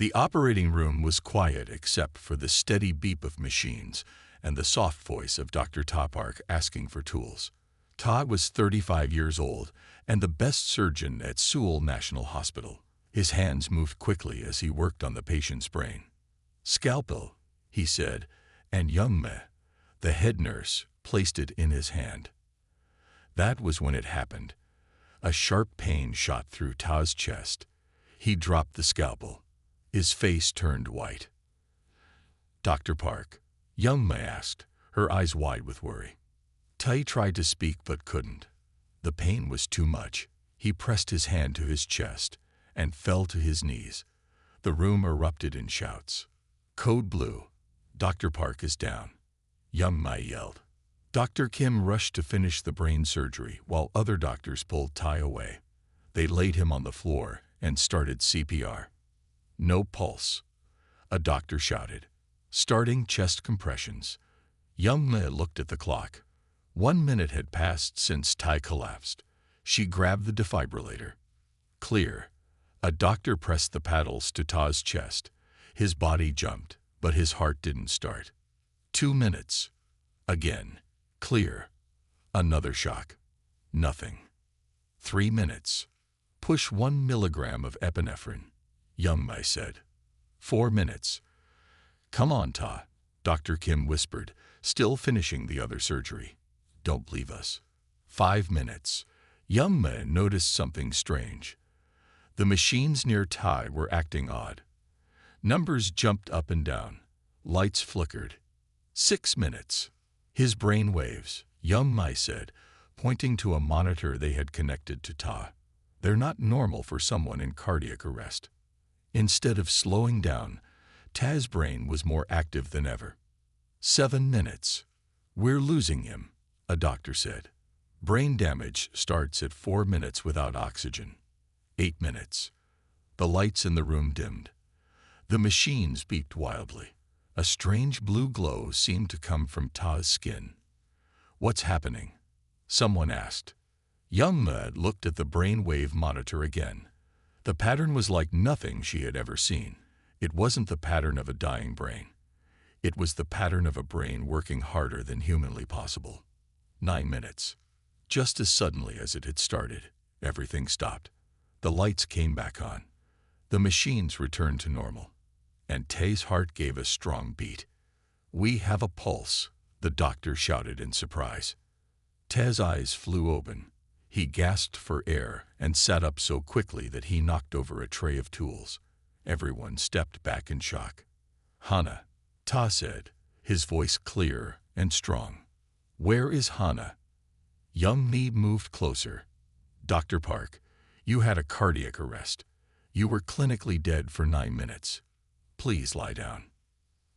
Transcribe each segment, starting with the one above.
The operating room was quiet except for the steady beep of machines and the soft voice of Dr. Ta Park asking for tools. Ta was 35 years old and the best surgeon at Seoul National Hospital. His hands moved quickly as he worked on the patient's brain. "Scalpel," he said, and Young Me, the head nurse, placed it in his hand. That was when it happened. A sharp pain shot through Ta's chest. He dropped the scalpel. His face turned white. "Dr. Park?" Young Me asked, her eyes wide with worry. Tai tried to speak but couldn't. The pain was too much. He pressed his hand to his chest and fell to his knees. The room erupted in shouts. "Code Blue, Dr. Park is down," Young Me yelled. Dr. Kim rushed to finish the brain surgery while other doctors pulled Tai away. They laid him on the floor and started CPR. "No pulse," a doctor shouted. "Starting chest compressions." Young Me looked at the clock. 1 minute had passed since Tai collapsed. She grabbed the defibrillator. "Clear." A doctor pressed the paddles to Ta's chest. His body jumped, but his heart didn't start. 2 minutes. Again. "Clear." Another shock. Nothing. 3 minutes. "Push 1 milligram of epinephrine," Young Me said. 4 minutes. "Come on, Ta," Dr. Kim whispered, still finishing the other surgery. "Don't leave us." 5 minutes. Young Me noticed something strange. The machines near Tai were acting odd. Numbers jumped up and down. Lights flickered. 6 minutes. "His brain waves," Young Me said, pointing to a monitor they had connected to Ta. "They're not normal for someone in cardiac arrest." Instead of slowing down, Ta's brain was more active than ever. 7 minutes. "We're losing him," a doctor said. "Brain damage starts at 4 minutes without oxygen." 8 minutes. The lights in the room dimmed. The machines beeped wildly. A strange blue glow seemed to come from Ta's skin. "What's happening?" someone asked. Young Me looked at the brainwave monitor again. The pattern was like nothing she had ever seen. It wasn't the pattern of a dying brain. It was the pattern of a brain working harder than humanly possible. 9 minutes. Just as suddenly as it had started, everything stopped. The lights came back on. The machines returned to normal. And Tae's heart gave a strong beat. "We have a pulse," the doctor shouted in surprise. Tae's eyes flew open. He gasped for air and sat up so quickly that he knocked over a tray of tools. Everyone stepped back in shock. "Hana," Ta said, his voice clear and strong. "Where is Hana?" Young Me moved closer. "Dr. Park, you had a cardiac arrest. You were clinically dead for 9 minutes. Please lie down."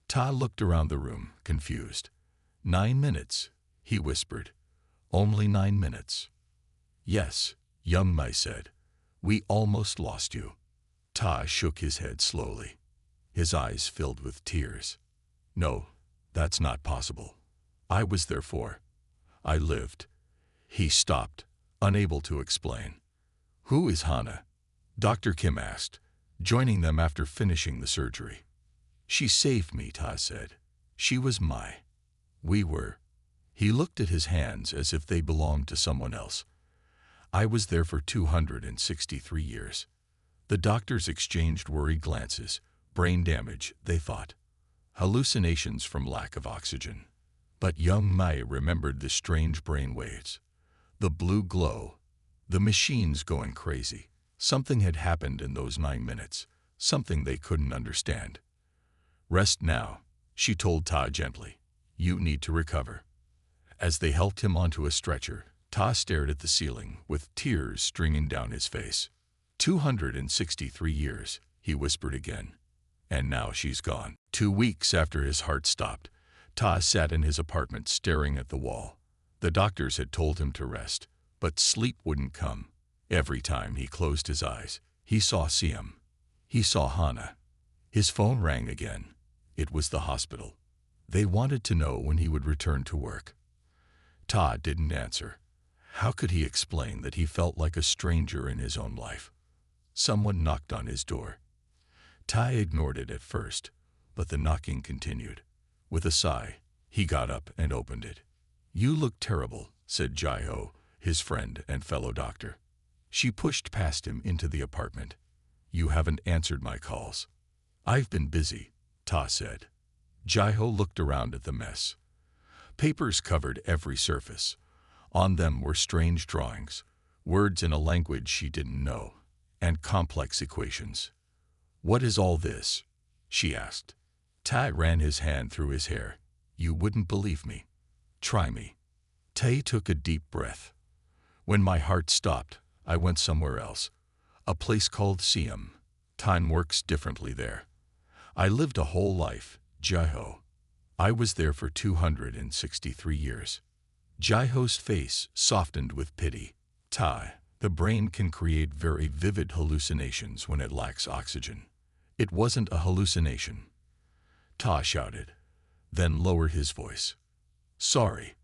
Ta looked around the room, confused. 9 minutes, he whispered. "Only 9 minutes." "Yes," Young Me said. "We almost lost you." Ta shook his head slowly. His eyes filled with tears. "No, that's not possible. I was there for. I lived." He stopped, unable to explain. "Who is Hana?" Dr. Kim asked, joining them after finishing the surgery. "She saved me," Ta said. "She was my. We were." He looked at his hands as if they belonged to someone else. "I was there for 263 years." The doctors exchanged worried glances. Brain damage, they thought. Hallucinations from lack of oxygen. But Young Me remembered the strange brain waves. The blue glow. The machines going crazy. Something had happened in those 9 minutes. Something they couldn't understand. "Rest now," she told Ta gently. "You need to recover." As they helped him onto a stretcher, Ta stared at the ceiling with tears streaming down his face. 263 years, he whispered again. "And now she's gone." 2 weeks after his heart stopped, Ta sat in his apartment staring at the wall. The doctors had told him to rest, but sleep wouldn't come. Every time he closed his eyes, he saw Siam. He saw Hana. His phone rang again. It was the hospital. They wanted to know when he would return to work. Ta didn't answer. How could he explain that he felt like a stranger in his own life? Someone knocked on his door. Tai ignored it at first, but the knocking continued. With a sigh, he got up and opened it. "You look terrible," said Jai-Ho, his friend and fellow doctor. She pushed past him into the apartment. "You haven't answered my calls." "I've been busy," Ta said. Jai-Ho looked around at the mess. Papers covered every surface. On them were strange drawings, words in a language she didn't know, and complex equations. "What is all this?" she asked. Tai ran his hand through his hair. "You wouldn't believe me. Try me." Tai took a deep breath. "When my heart stopped, I went somewhere else. A place called Siam. Time works differently there. I lived a whole life, Jai-Ho. I was there for 263 years. Jai-Ho's face softened with pity. "Tai, the brain can create very vivid hallucinations when it lacks oxygen." "It wasn't a hallucination," Ta shouted, then lowered his voice. "Sorry,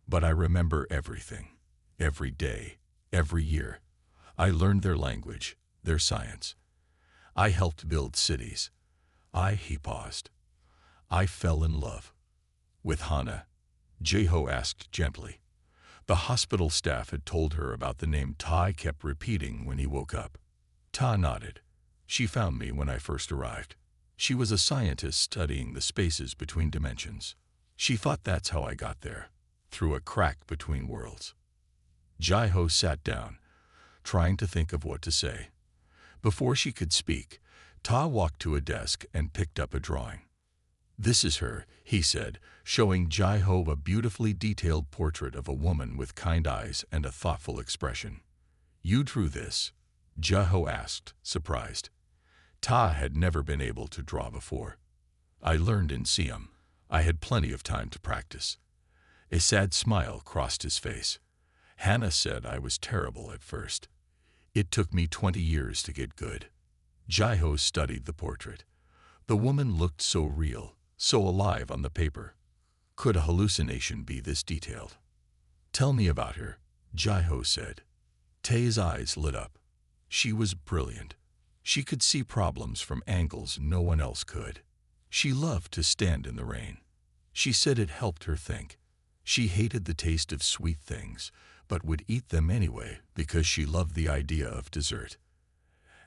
but I remember everything. Every day, every year. I learned their language, their science. I helped build cities. He paused. I fell in love." "With Hana?" Jai-Ho asked gently. The hospital staff had told her about the name Tai kept repeating when he woke up. Ta nodded. "She found me when I first arrived. She was a scientist studying the spaces between dimensions. She thought that's how I got there, through a crack between worlds." Jai-Ho sat down, trying to think of what to say. Before she could speak, Ta walked to a desk and picked up a drawing. "This is her," he said, showing Jai-Ho a beautifully detailed portrait of a woman with kind eyes and a thoughtful expression. "You drew this?" Jai-Ho asked, surprised. Ta had never been able to draw before. "I learned in Siam. I had plenty of time to practice." A sad smile crossed his face. "Hannah said I was terrible at first. It took me 20 years to get good." Jai-Ho studied the portrait. The woman looked so real, so alive on the paper. Could a hallucination be this detailed? "Tell me about her," Jai-Ho said. Tai's eyes lit up. She was brilliant. She could see problems from angles no one else could. She loved to stand in the rain. She said it helped her think. She hated the taste of sweet things, but would eat them anyway because she loved the idea of dessert.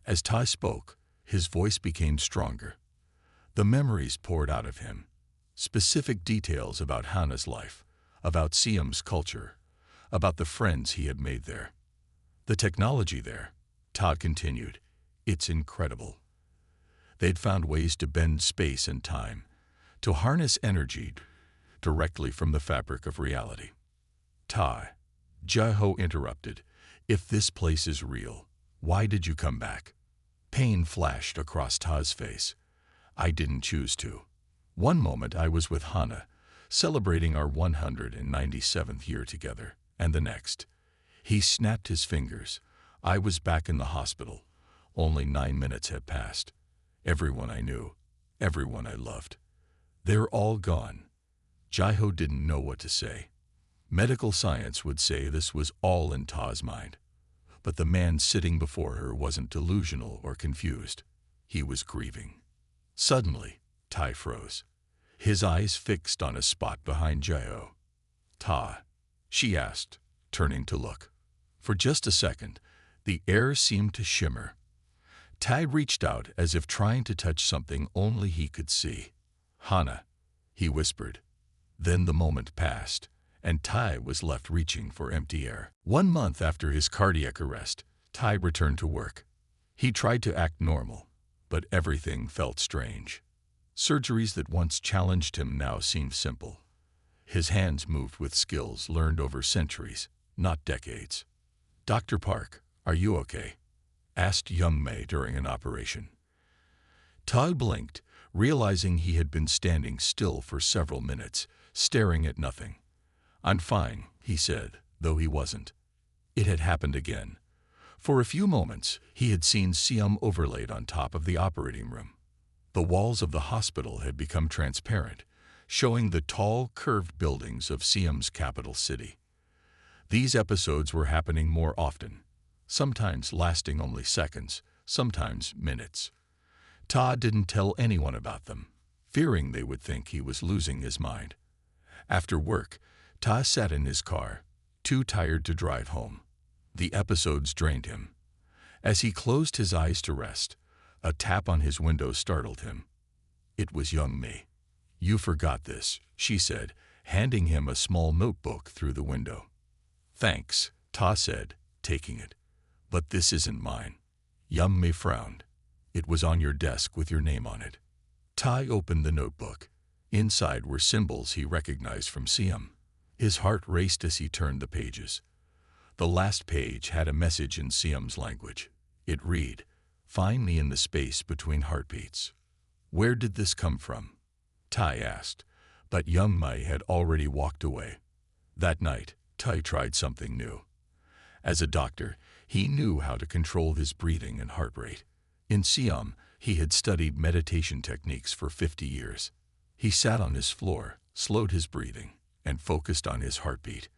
As Tai spoke, his voice became stronger. The memories poured out of him. Specific details about Hana's life, about Siam's culture, about the friends he had made there. "The technology there," Todd continued, "it's incredible. They'd found ways to bend space and time, to harness energy directly from the fabric of reality." "Tai," Jai-Ho interrupted, "if this place is real, why did you come back?" Pain flashed across Ta's face. "I didn't choose to. One moment I was with Hana, celebrating our 197th year together, and the next." He snapped his fingers. "I was back in the hospital. Only 9 minutes had passed. Everyone I knew, everyone I loved. They're all gone." Jai-Ho didn't know what to say. Medical science would say this was all in Ta's mind. But the man sitting before her wasn't delusional or confused. He was grieving. Suddenly, Tai froze, his eyes fixed on a spot behind Jai-Ho. "Ta?" she asked, turning to look. For just a second, the air seemed to shimmer. Tai reached out as if trying to touch something only he could see. "Hana," he whispered. Then the moment passed, and Tai was left reaching for empty air. 1 month after his cardiac arrest, Tai returned to work. He tried to act normal, but everything felt strange. Surgeries that once challenged him now seemed simple. His hands moved with skills learned over centuries, not decades. "Dr. Park, are you okay?" asked Young Mei during an operation. Todd blinked, realizing he had been standing still for several minutes, staring at nothing. "I'm fine," he said, though he wasn't. It had happened again. For a few moments, he had seen Siam overlaid on top of the operating room. The walls of the hospital had become transparent, showing the tall, curved buildings of Siam's capital city. These episodes were happening more often, sometimes lasting only seconds, sometimes minutes. Ta didn't tell anyone about them, fearing they would think he was losing his mind. After work, Ta sat in his car, too tired to drive home. The episodes drained him. As he closed his eyes to rest, a tap on his window startled him. It was young Mei. "You forgot this," she said, handing him a small notebook through the window. "Thanks," Ta said, taking it. "But this isn't mine." Young Mei frowned. "It was on your desk with your name on it." Ta opened the notebook. Inside were symbols he recognized from Siam. His heart raced as he turned the pages. The last page had a message in Siam's language. It read, "Find me in the space between heartbeats." "Where did this come from?" Tai asked, but young Mei had already walked away. That night, Tai tried something new. As a doctor, he knew how to control his breathing and heart rate. In Siam, he had studied meditation techniques for 50 years. He sat on his floor, slowed his breathing, and focused on his heartbeat.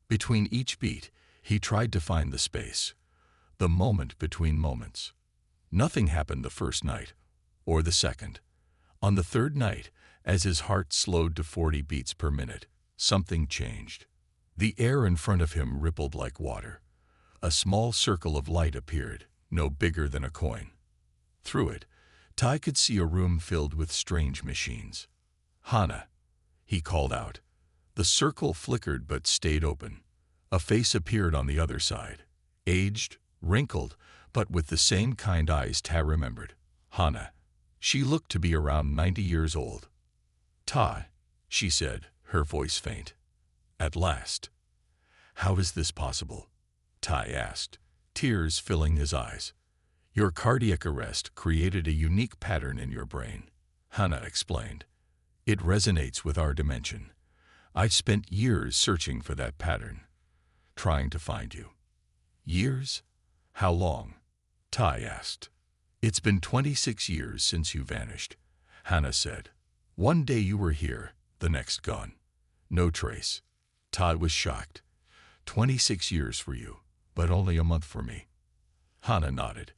Between each beat, he tried to find the space, the moment between moments. Nothing happened the first night, or the second. On the third night, as his heart slowed to 40 beats per minute, something changed. The air in front of him rippled like water. A small circle of light appeared, no bigger than a coin. Through it, Tai could see a room filled with strange machines. "Hana," he called out. The circle flickered but stayed open. A face appeared on the other side, aged, wrinkled, but with the same kind eyes Ta remembered. Hana. She looked to be around 90 years old. "Ta," she said, her voice faint. "At last." "How is this possible?" Tai asked, tears filling his eyes. "Your cardiac arrest created a unique pattern in your brain," Hana explained. "It resonates with our dimension. I've spent years searching for that pattern, trying to find you." "Years? How long?" Tai asked. "It's been 26 years since you vanished," Hana said. "One day you were here, the next gone. No trace." Tai was shocked. 26 years for you, but only a month for me." Hana nodded.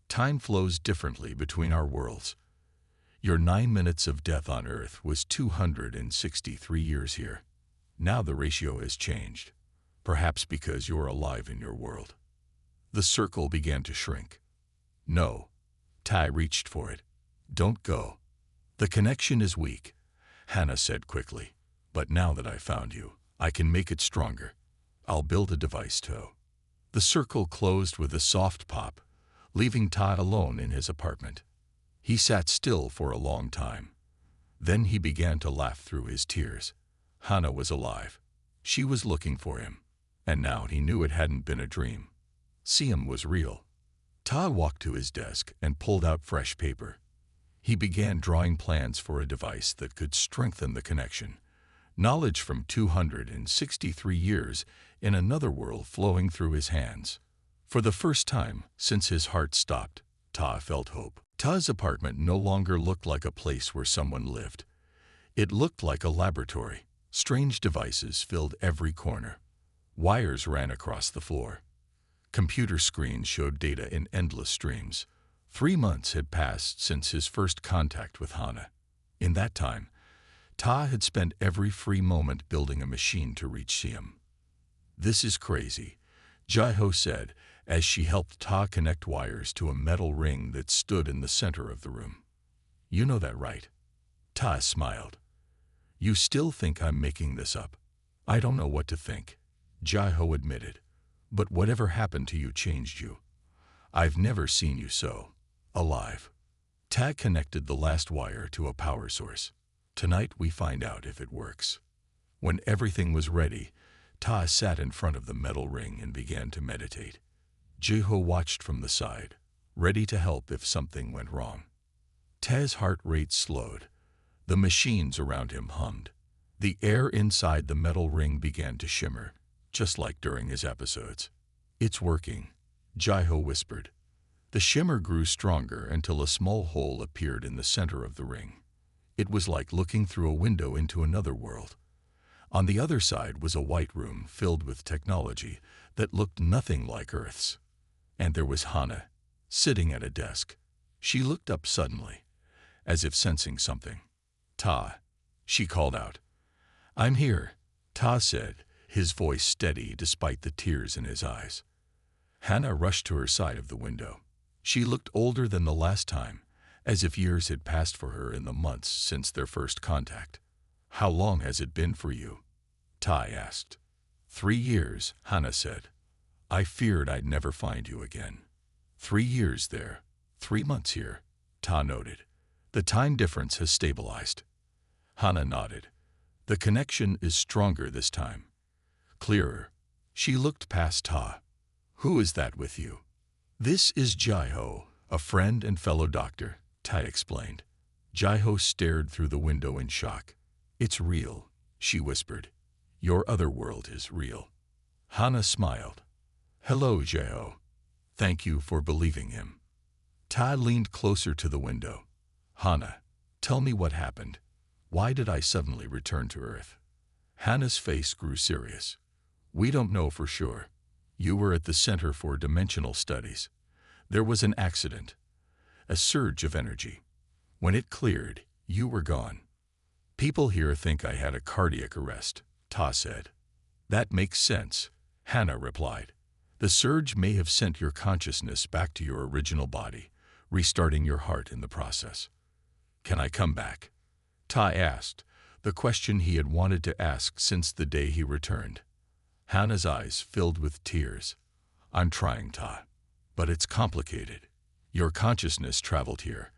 "Time flows differently between our worlds. Your 9 minutes of death on Earth was 263 years here. Now the ratio has changed, perhaps because you're alive in your world." The circle began to shrink. "No." Tai reached for it. "Don't go. The connection is weak," Hana said quickly. "But now that I found you, I can make it stronger. I'll build a device too." The circle closed with a soft pop, leaving Ta alone in his apartment. He sat still for a long time. Then he began to laugh through his tears. Hana was alive. She was looking for him, and now he knew it hadn't been a dream. Siam was real. Ta walked to his desk and pulled out fresh paper. He began drawing plans for a device that could strengthen the connection. Knowledge from 263 years in another world flowing through his hands. For the first time since his heart stopped, Ta felt hope. Ta's apartment no longer looked like a place where someone lived. It looked like a laboratory. Strange devices filled every corner. Wires ran across the floor. Computer screens showed data in endless streams. 3 months had passed since his first contact with Hana. In that time, Ta had spent every free moment building a machine to reach Siam. "This is crazy," Jaiho said as she helped Ta connect wires to a metal ring that stood in the center of the room. "You know that, right?" Ta smiled. "You still think I'm making this up?" "I don't know what to think," Jaiho admitted. "But whatever happened to you changed you. I've never seen you so alive." Ta connected the last wire to a power source. "Tonight we find out if it works." When everything was ready, Ta sat in front of the metal ring and began to meditate. Jaiho watched from the side, ready to help if something went wrong. Ta's heart rate slowed. The machines around him hummed. The air inside the metal ring began to shimmer, just like during his episodes. "It's working," Jaiho whispered. The shimmer grew stronger until a small hole appeared in the center of the ring. It was like looking through a window into another world. On the other side was a white room filled with technology that looked nothing like Earth's. And there was Hana, sitting at a desk. She looked up suddenly, as if sensing something. "Ta," she called out. "I'm here," Ta said, his voice steady despite the tears in his eyes. Hannah rushed to her side of the window. She looked older than the last time, as if years had passed for her in the months since their first contact. "How long has it been for you?" Ta asked. 3 years, Hannah said. "I feared I'd never find you again." 3 years there, 3 months here, Ta noted. "The time difference has stabilized." Hannah nodded. "The connection is stronger this time. Clearer." She looked past Ta. "Who is that with you?" "This is Jaiho, a friend and fellow doctor," Ta explained. Jaiho stared through the window in shock. "It's real," she whispered. "Your other world is real." Hannah smiled. "Hello, Jaiho. Thank you for believing him." Ta leaned closer to the window. "Hannah, tell me what happened. Why did I suddenly return to Earth?" Hannah's face grew serious. "We don't know for sure. You were at the Center for Dimensional Studies. There was an accident, a surge of energy. When it cleared, you were gone. People here think I had a cardiac arrest," Ta said. "That makes sense," Hannah replied. "The surge may have sent your consciousness back to your original body, restarting your heart in the process." "Can I come back?" Ta asked, the question he had wanted to ask since the day he returned. Hannah's eyes filled with tears. "I'm trying, Ta. But it's complicated. Your consciousness traveled here,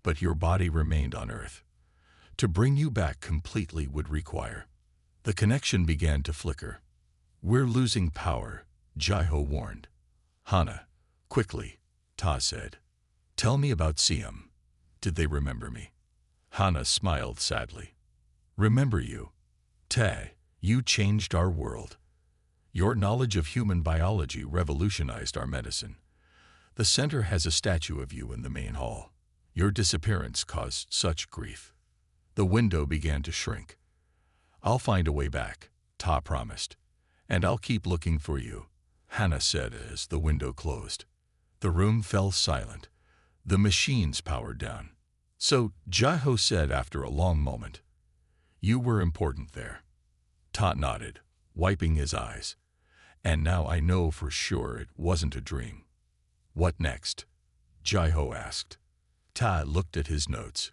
but your body remained on Earth. To bring you back completely would require—" The connection began to flicker. "We're losing power," Jaiho warned. "Hannah, quickly," Ta said. "Tell me about Siam. Did they remember me?" Hannah smiled sadly. "Remember you? Ta, you changed our world. Your knowledge of human biology revolutionized our medicine. The center has a statue of you in the main hall. Your disappearance caused such grief." The window began to shrink. "I'll find a way back," Ta promised. "And I'll keep looking for you," Hannah said as the window closed. The room fell silent. The machines powered down. "So," Jaiho said after a long moment, "you were important there." Ta nodded, wiping his eyes. "And now I know for sure it wasn't a dream." "What next?" Jaiho asked. Ta looked at his notes.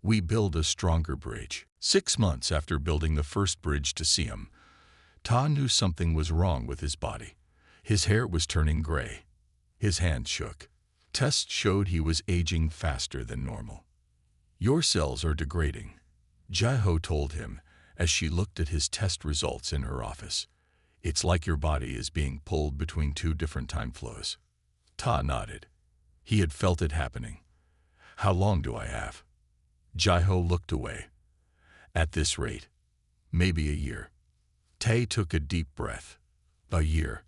"We build a stronger bridge." 6 months after building the first bridge to Siam, Ta knew something was wrong with his body. His hair was turning gray. His hands shook. Tests showed he was aging faster than normal. "Your cells are degrading," Jaiho told him as she looked at his test results in her office. "It's like your body is being pulled between 2 different time flows." Ta nodded. He had felt it happening. "How long do I have?" Jaiho looked away. "At this rate, maybe a year." Ta took a deep breath. A year.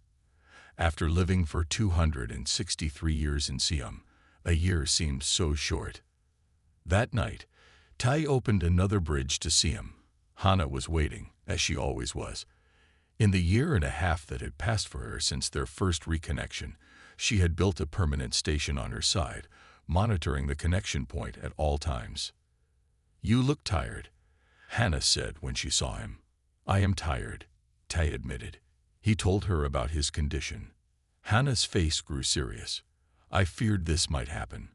After living for 263 years in Siam, a year seemed so short. That night, Ta opened another bridge to Siam. Hannah was waiting, as she always was. In the year and a half that had passed for her since their first reconnection, she had built a permanent station on her side, monitoring the connection point at all times. "You look tired," Hannah said when she saw him. "I am tired," Ta admitted. He told her about his condition. Hannah's face grew serious. "I feared this might happen.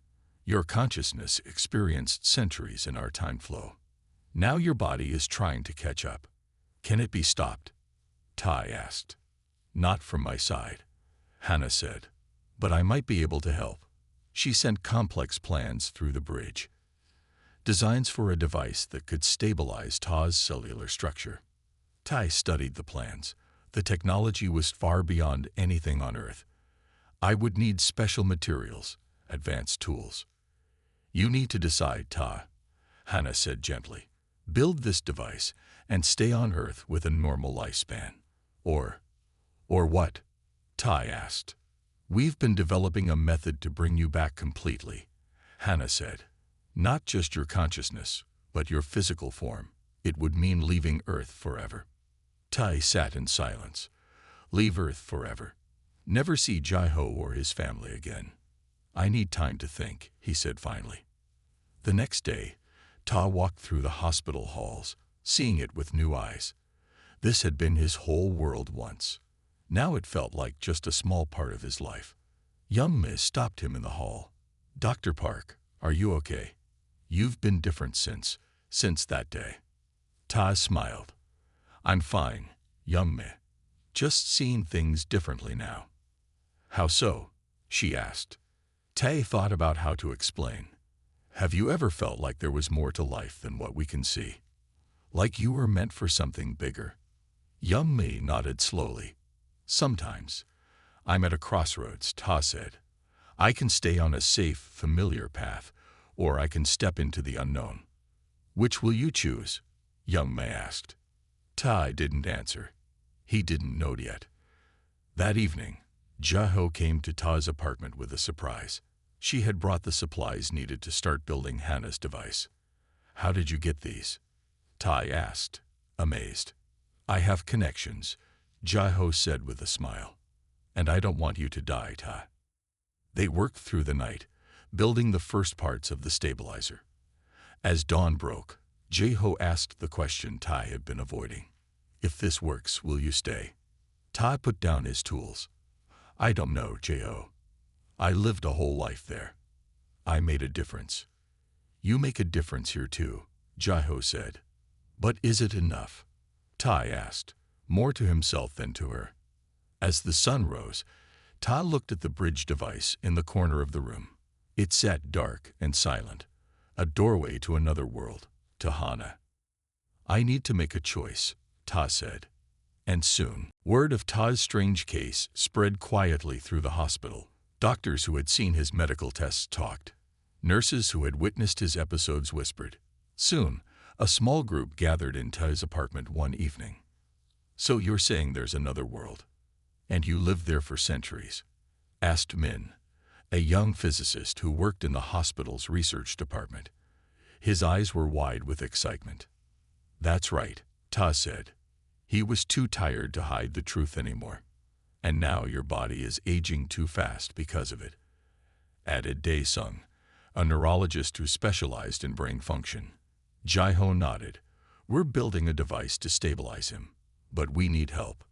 Your consciousness experienced centuries in our time flow. Now your body is trying to catch up. Can it be stopped?" Ta asked. "Not from my side," Hannah said. "But I might be able to help." She sent complex plans through the bridge. Designs for a device that could stabilize Ta's cellular structure. Ta studied the plans. The technology was far beyond anything on Earth. "I would need special materials, advanced tools." "You need to decide, Ta," Hannah said gently. "Build this device and stay on Earth with a normal lifespan. Or what?" Ta asked. "We've been developing a method to bring you back completely," Hannah said. "Not just your consciousness, but your physical form. It would mean leaving Earth forever." Ta sat in silence. Leave Earth forever. Never see Jaiho or his family again. I need time to think, he said finally. The next day, Ta walked through the hospital halls, seeing it with new eyes. This had been his whole world once. Now it felt like just a small part of his life. Young Miss stopped him in the hall. Dr. Park, are you okay? You've been different since that day. Ta smiled. I'm fine, Young Me. Just seeing things differently now. How so? She asked. Ta thought about how to explain. Have you ever felt like there was more to life than what we can see? Like you were meant for something bigger? Young Me nodded slowly. Sometimes. I'm at a crossroads, Ta said. I can stay on a safe, familiar path, or I can step into the unknown. Which will you choose? Young Me asked. Ta didn't answer. He didn't know yet. That evening, Jaho came to Ta's apartment with a surprise. She had brought the supplies needed to start building Hannah's device. How did you get these? Ta asked, amazed. I have connections, Jaho said with a smile. And I don't want you to die, Ta. They worked through the night, building the first parts of the stabilizer. As dawn broke, Jaho asked the question Ta had been avoiding. If this works, will you stay? Ta put down his tools. I don't know, Jaho. I lived a whole life there. I made a difference. You make a difference here too, Jaho said. But is it enough? Ta asked, more to himself than to her. As the sun rose, Ta looked at the bridge device in the corner of the room. It sat dark and silent, a doorway to another world, to Hannah. I need to make a choice, Ta said. And soon, word of Ta's strange case spread quietly through the hospital. Doctors who had seen his medical tests talked. Nurses who had witnessed his episodes whispered. Soon, a small group gathered in Ta's apartment one evening. So you're saying there's another world? And you lived there for centuries? Asked Min, a young physicist who worked in the hospital's research department. His eyes were wide with excitement. That's right, Ta said. He was too tired to hide the truth anymore. And now your body is aging too fast because of it, added Dae-sung, a neurologist who specialized in brain function. Jae-ho nodded. We're building a device to stabilize him, but we need help.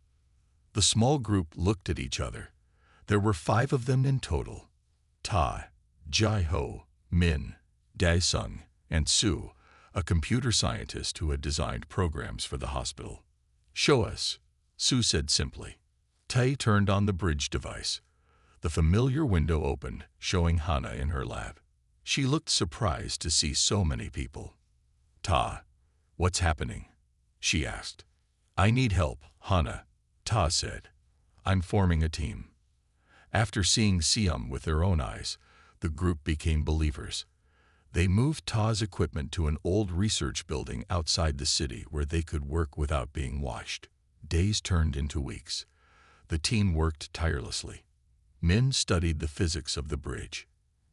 The small group looked at each other. There were 5 of them in total. Ta, Jae-ho, Min, Dae-sung, and Soo, a computer scientist who had designed programs for the hospital. Show us, Soo said simply. Tae turned on the bridge device. The familiar window opened, showing Hannah in her lab. She looked surprised to see so many people. Ta, what's happening? She asked. I need help, Hannah, Ta said. I'm forming a team. After seeing Siam with their own eyes, the group became believers. They moved Ta's equipment to an old research building outside the city where they could work without being watched. Days turned into weeks. The team worked tirelessly. Min studied the physics of the bridge.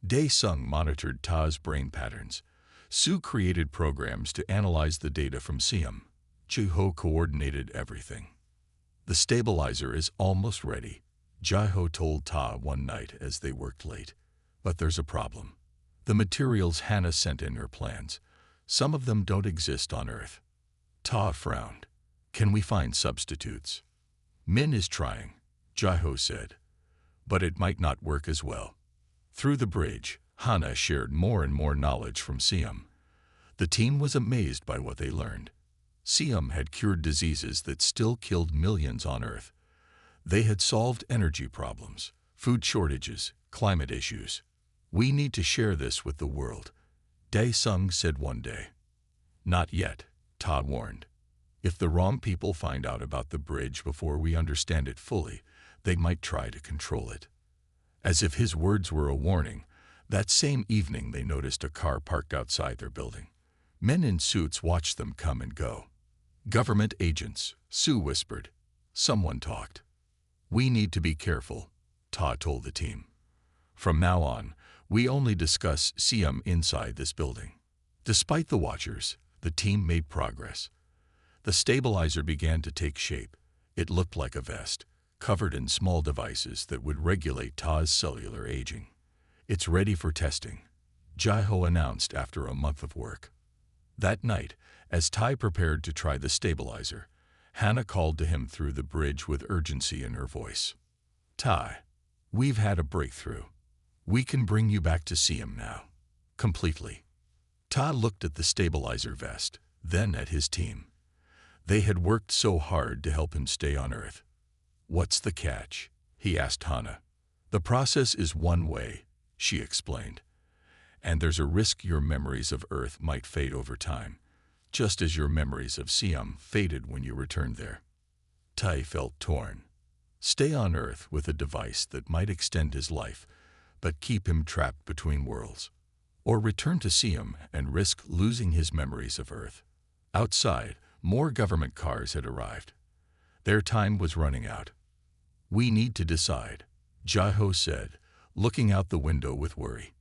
Dae-sung monitored Ta's brain patterns. Soo created programs to analyze the data from Siam. Jae-ho coordinated everything. The stabilizer is almost ready, Jae-ho told Ta one night as they worked late. But there's a problem. The materials Hannah sent in her plans, some of them don't exist on Earth. Ta frowned. Can we find substitutes? Min is trying, Jae-ho said. But it might not work as well. Through the bridge, Hannah shared more and more knowledge from Siam. The team was amazed by what they learned. Siam had cured diseases that still killed millions on Earth. They had solved energy problems, food shortages, climate issues. We need to share this with the world, Dae-sung said one day. Not yet, Ta warned. If the wrong people find out about the bridge before we understand it fully, they might try to control it. As if his words were a warning, that same evening they noticed a car parked outside their building. Men in suits watched them come and go. Government agents, Soo whispered. Someone talked. We need to be careful, Ta told the team. From now on, we only discuss Siam inside this building. Despite the watchers, the team made progress. The stabilizer began to take shape. It looked like a vest, covered in small devices that would regulate Ta's cellular aging. It's ready for testing, Jaiho announced after a month of work. That night, as Tai prepared to try the stabilizer, Hannah called to him through the bridge with urgency in her voice. Tai, we've had a breakthrough. We can bring you back to see him now. Completely. Ta looked at the stabilizer vest, then at his team. They had worked so hard to help him stay on Earth. What's the catch? He asked Hannah. The process is one way, she explained. And there's a risk your memories of Earth might fade over time, just as your memories of Siam faded when you returned there. Tai felt torn. Stay on Earth with a device that might extend his life, but keep him trapped between worlds. Or return to Siam and risk losing his memories of Earth. Outside, more government cars had arrived. Their time was running out. We need to decide, Jaiho said, looking out the window with worry.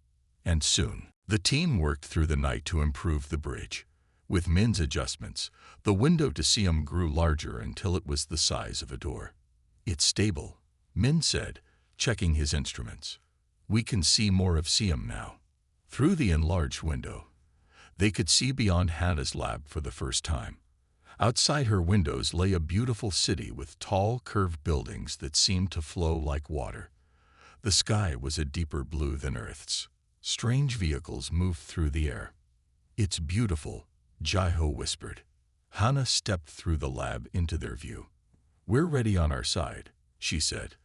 And soon, the team worked through the night to improve the bridge. With Min's adjustments, the window to Siam grew larger until it was the size of a door. It's stable, Min said, checking his instruments. We can see more of Siam now. Through the enlarged window, they could see beyond Hannah's lab for the first time. Outside her windows lay a beautiful city with tall, curved buildings that seemed to flow like water. The sky was a deeper blue than Earth's. Strange vehicles moved through the air. It's beautiful, Jaiho whispered. Hannah stepped through the lab into their view. We're ready on our side, she said.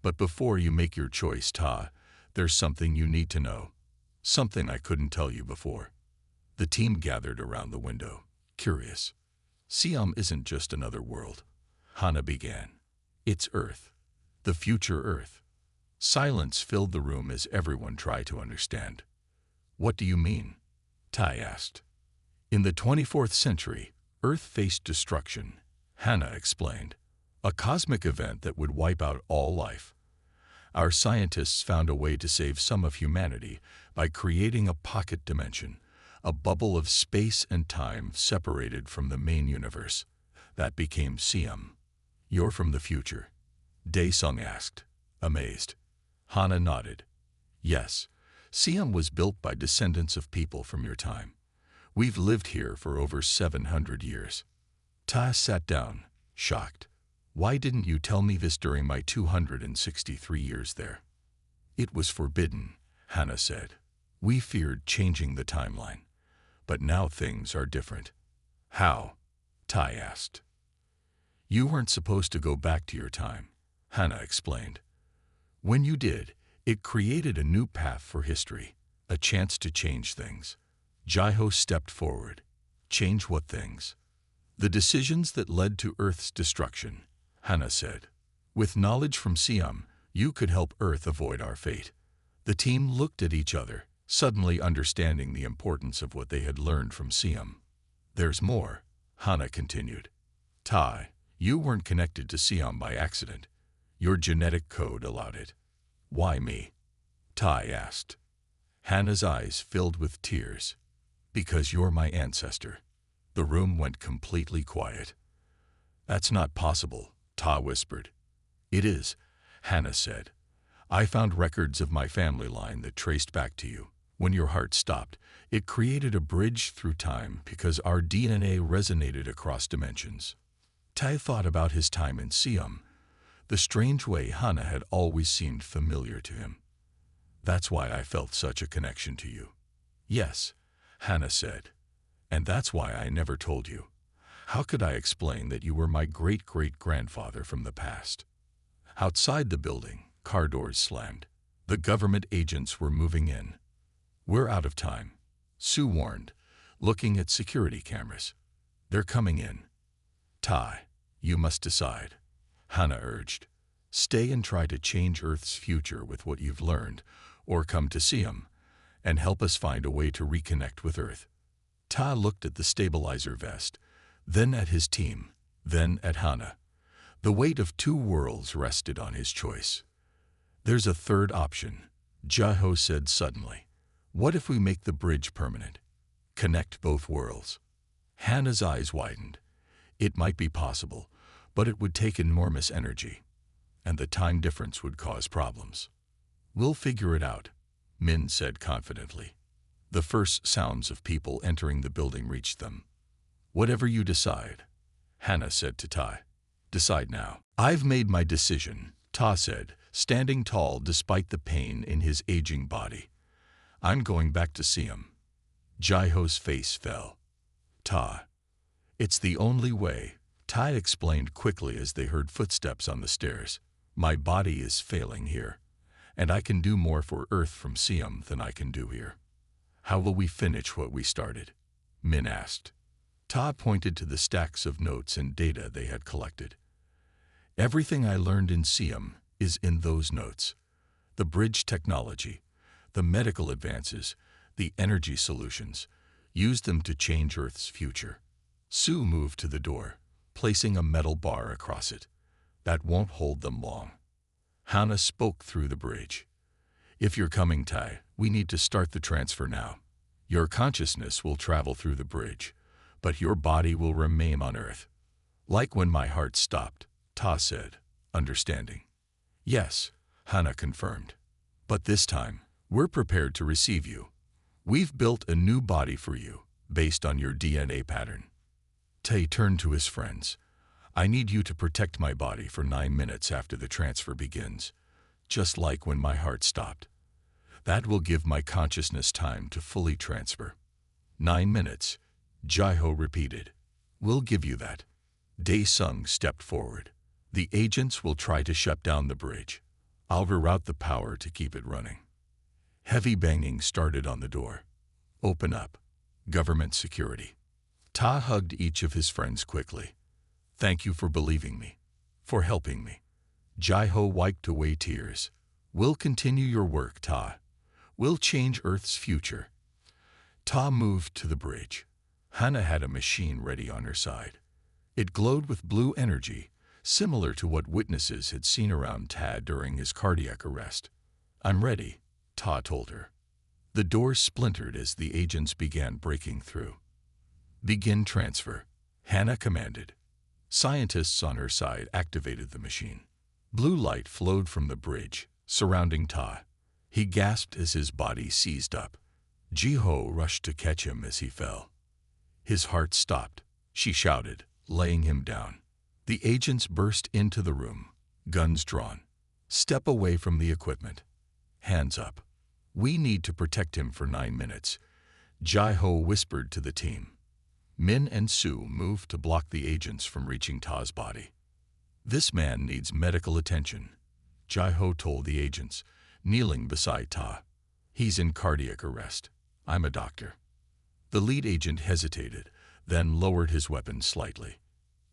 But before you make your choice, Ta, there's something you need to know. Something I couldn't tell you before. The team gathered around the window, curious. Siam isn't just another world, Hannah began. It's Earth, the future Earth. Silence filled the room as everyone tried to understand. What do you mean? Tai asked. In the 24th century, Earth faced destruction, Hannah explained. A cosmic event that would wipe out all life. Our scientists found a way to save some of humanity by creating a pocket dimension, a bubble of space and time separated from the main universe. That became Siam. You're from the future? Daesung asked, amazed. Hannah nodded. Yes, Siam was built by descendants of people from your time. We've lived here for over 700 years. Ta sat down, shocked. Why didn't you tell me this during my 263 years there? It was forbidden, Hannah said. We feared changing the timeline. But now things are different. How? Tai asked. You weren't supposed to go back to your time, Hannah explained. When you did, it created a new path for history, a chance to change things. Jaiho stepped forward. Change what things? The decisions that led to Earth's destruction, Hannah said. With knowledge from Siam, you could help Earth avoid our fate. The team looked at each other, suddenly understanding the importance of what they had learned from Siam. There's more, Hannah continued. Tai, you weren't connected to Siam by accident. Your genetic code allowed it. Why me? Tai asked. Hannah's eyes filled with tears. Because you're my ancestor. The room went completely quiet. That's not possible, Ta whispered. It is, Hannah said. I found records of my family line that traced back to you. When your heart stopped, it created a bridge through time because our DNA resonated across dimensions. Tai thought about his time in Siam, the strange way Hannah had always seemed familiar to him. That's why I felt such a connection to you. Yes, Hannah said. And that's why I never told you. How could I explain that you were my great-great-grandfather from the past? Outside the building, car doors slammed. The government agents were moving in. We're out of time, Sue warned, looking at security cameras. They're coming in. Tai, you must decide, Hannah urged. Stay and try to change Earth's future with what you've learned, or come to Siam and help us find a way to reconnect with Earth. Ta looked at the stabilizer vest, then at his team, then at Hannah. The weight of two worlds rested on his choice. There's a third option, Jaiho said suddenly. What if we make the bridge permanent? Connect both worlds. Hannah's eyes widened. It might be possible, but it would take enormous energy, and the time difference would cause problems. We'll figure it out, Min said confidently. The first sounds of people entering the building reached them. Whatever you decide, Hannah said to Tai. Decide now. I've made my decision, Ta said, standing tall despite the pain in his aging body. I'm going back to see him. Jaiho's face fell. Ta. It's the only way, Tai explained quickly as they heard footsteps on the stairs. My body is failing here, and I can do more for Earth from Siam than I can do here. How will we finish what we started? Min asked. Ta pointed to the stacks of notes and data they had collected. Everything I learned in Siam is in those notes. The bridge technology, the medical advances, the energy solutions. Use them to change Earth's future. Sue moved to the door, placing a metal bar across it. That won't hold them long. Hannah spoke through the bridge. If you're coming, Tai, we need to start the transfer now. Your consciousness will travel through the bridge, but your body will remain on Earth. Like when my heart stopped, Ta said, understanding. Yes, Hannah confirmed. But this time, we're prepared to receive you. We've built a new body for you, based on your DNA pattern. Tai turned to his friends. I need you to protect my body for 9 minutes after the transfer begins, just like when my heart stopped. That will give my consciousness time to fully transfer. 9 minutes, Jaiho repeated. We'll give you that. Dae-sung stepped forward. The agents will try to shut down the bridge. I'll reroute the power to keep it running. Heavy banging started on the door. Open up. Government security. Ta hugged each of his friends quickly. Thank you for believing me, for helping me. Jaiho wiped away tears. We'll continue your work, Ta. We'll change Earth's future. Ta moved to the bridge. Hannah had a machine ready on her side. It glowed with blue energy, similar to what witnesses had seen around Ta during his cardiac arrest. I'm ready, Ta told her. The door splintered as the agents began breaking through. Begin transfer, Hannah commanded. Scientists on her side activated the machine. Blue light flowed from the bridge, surrounding Ta. He gasped as his body seized up. Jiho rushed to catch him as he fell. His heart stopped, she shouted, laying him down. The agents burst into the room, guns drawn. Step away from the equipment. Hands up. We need to protect him for 9 minutes, Jaiho whispered to the team. Min and Sue moved to block the agents from reaching Ta's body. This man needs medical attention, Jaiho told the agents, kneeling beside Ta. He's in cardiac arrest. I'm a doctor. The lead agent hesitated, then lowered his weapon slightly.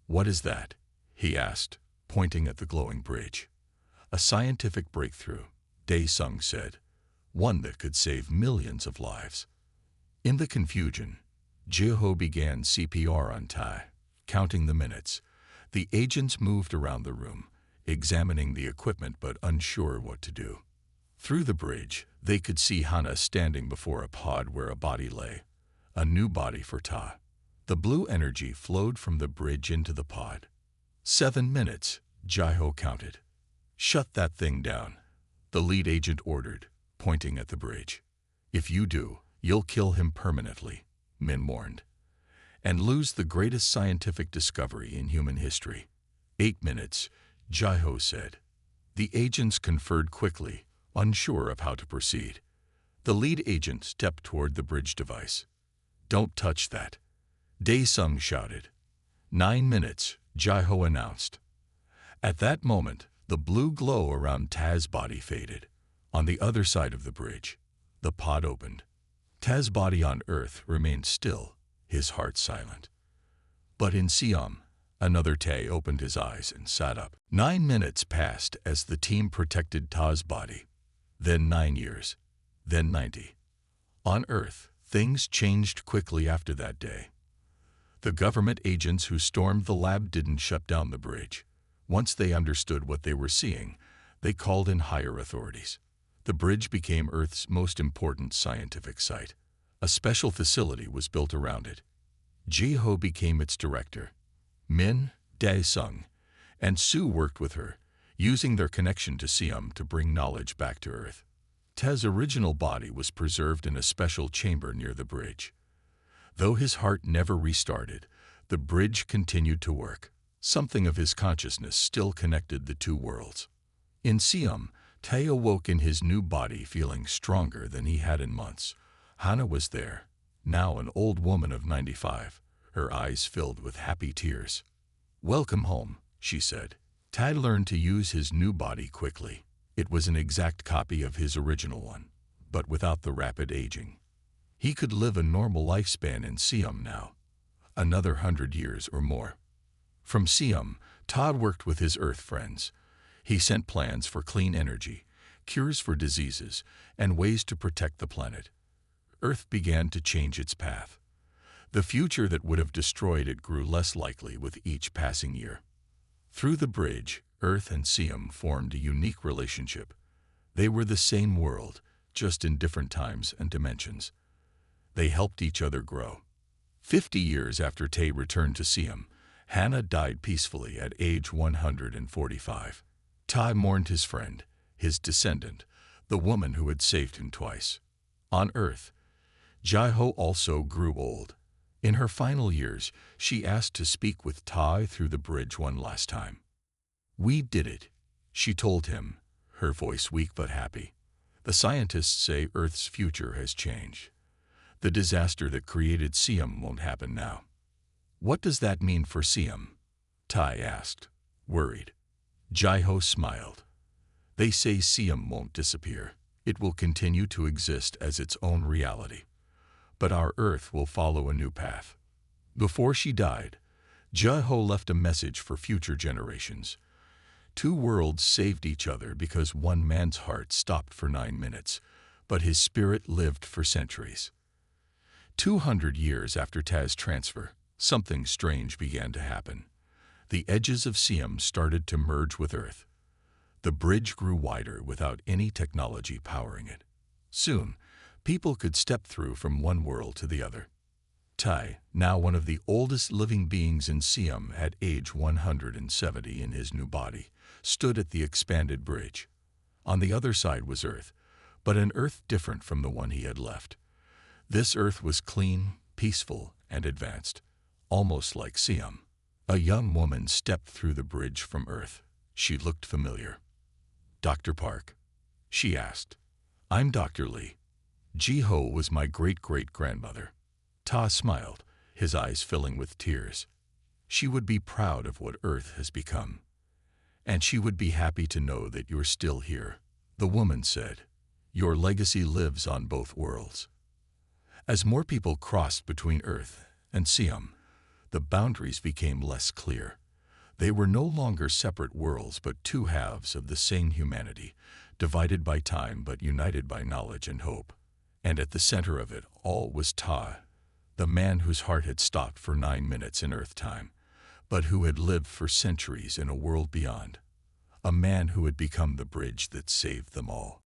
What is that? He asked, pointing at the glowing bridge. A scientific breakthrough, Dae-sung said. One that could save millions of lives. In the confusion, Jiho began CPR on Tai, counting the minutes. The agents moved around the room, examining the equipment but unsure what to do. Through the bridge, they could see Hannah standing before a pod where a body lay. A new body for Ta. The blue energy flowed from the bridge into the pod. 7 minutes, Jaiho counted. Shut that thing down, the lead agent ordered, pointing at the bridge. If you do, you'll kill him permanently, Min warned, and lose the greatest scientific discovery in human history. 8 minutes, Jaiho said. The agents conferred quickly, unsure of how to proceed. The lead agent stepped toward the bridge device. Don't touch that, Dae-sung shouted. 9 minutes, Jaiho announced. At that moment, the blue glow around Ta's body faded. On the other side of the bridge, the pod opened. Ta's body on Earth remained still, his heart silent. But in Siam, another Tae opened his eyes and sat up. 9 minutes passed as the team protected Ta's body. Then 9 years. Then 90. On Earth, things changed quickly after that day. The government agents who stormed the lab didn't shut down the bridge. Once they understood what they were seeing, they called in higher authorities. The bridge became Earth's most important scientific site. A special facility was built around it. Jiho became its director. Min, Dae-sung, and Sue worked with her, using their connection to Siam to bring knowledge back to Earth. Tez's original body was preserved in a special chamber near the bridge. Though his heart never restarted, the bridge continued to work. Something of his consciousness still connected the two worlds. In Siam, Te awoke in his new body feeling stronger than he had in months. Hannah was there, now an old woman of 95, her eyes filled with happy tears. "Welcome home," she said. Te learned to use his new body quickly. It was an exact copy of his original one, but without the rapid aging. He could live a normal lifespan in Siam now, another 100 years or more. From Siam, Todd worked with his Earth friends. He sent plans for clean energy, cures for diseases, and ways to protect the planet. Earth began to change its path. The future that would have destroyed it grew less likely with each passing year. Through the bridge, Earth and Siam formed a unique relationship. They were the same world, just in different times and dimensions. They helped each other grow. 50 years after Te returned to Siam, Hannah died peacefully at age 145. Te mourned his friend, his descendant, the woman who had saved him twice. On Earth, Jai-Ho also grew old. In her final years, she asked to speak with Te through the bridge one last time. "We did it," she told him, her voice weak but happy. "The scientists say Earth's future has changed. The disaster that created Siam won't happen now." "What does that mean for Siam?" Te asked, worried. Jai-Ho smiled. "They say Siam won't disappear. It will continue to exist as its own reality. But our Earth will follow a new path." Before she died, Jai-Ho left a message for future generations. Two worlds saved each other because one man's heart stopped for 9 minutes, but his spirit lived for centuries. 200 years after Te's transfer, something strange began to happen. The edges of Siam started to merge with Earth. The bridge grew wider without any technology powering it. Soon, people could step through from one world to the other. Te, now one of the oldest living beings in Siam at age 170 in his new body, stood at the expanded bridge. On the other side was Earth, but an Earth different from the one he had left. This Earth was clean, peaceful, and advanced, almost like Siam. A young woman stepped through the bridge from Earth. She looked familiar. "Dr. Park?" she asked. "I'm Dr. Lee. Ji-Ho was my great-great-grandmother." Te smiled, his eyes filling with tears. "She would be proud of what Earth has become. And she would be happy to know that you're still here," the woman said. "Your legacy lives on both worlds." As more people crossed between Earth and Siam, the boundaries became less clear. They were no longer separate worlds but two halves of the same humanity, divided by time but united by knowledge and hope. And at the center of it all was Te, the man whose heart had stopped for 9 minutes in Earth time, but who had lived for centuries in a world beyond. A man who had become the bridge that saved them all.